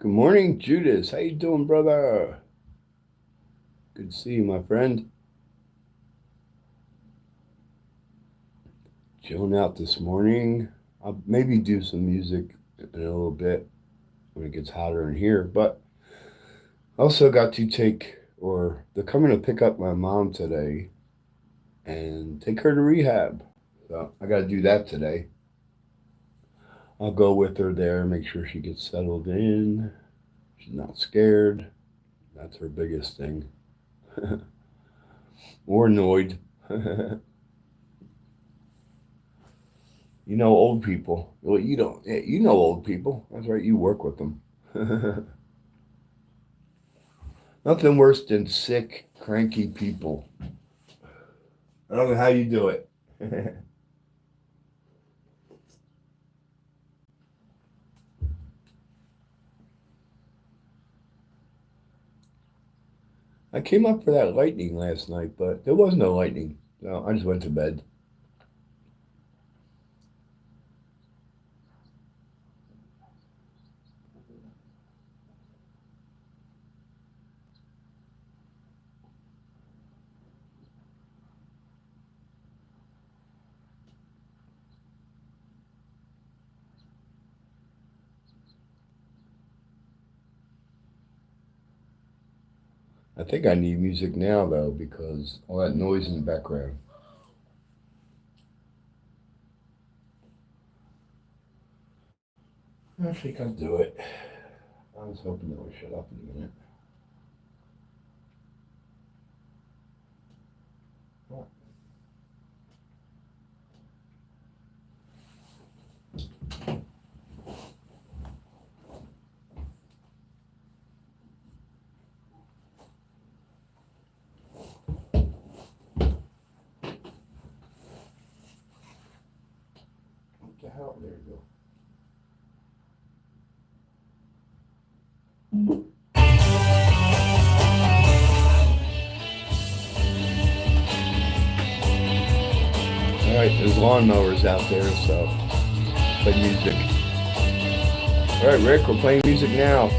Good morning, Judas. How you doing, brother? Good to see you, my friend. Chilling out this morning. I'll maybe do some music in a little bit when it gets hotter in here, but I also got to they're coming to pick up my mom today and take her to rehab. So I got to do that today. I'll go with her there, make sure she gets settled in. She's not scared. That's her biggest thing. Or annoyed. You know old people. Well, you don't. Yeah, you know old people. That's right. You work with them. Nothing worse than sick, cranky people. I don't know how you do it. I came up for that lightning last night, but there was no lightning. No, I just went to bed. I think I need music now though because all that noise in the background. I think I'll do it. I was hoping that would shut up in a minute. What the hell? There you go. All right, there's lawnmowers out there, so play music. All right, Rick, we're playing music now.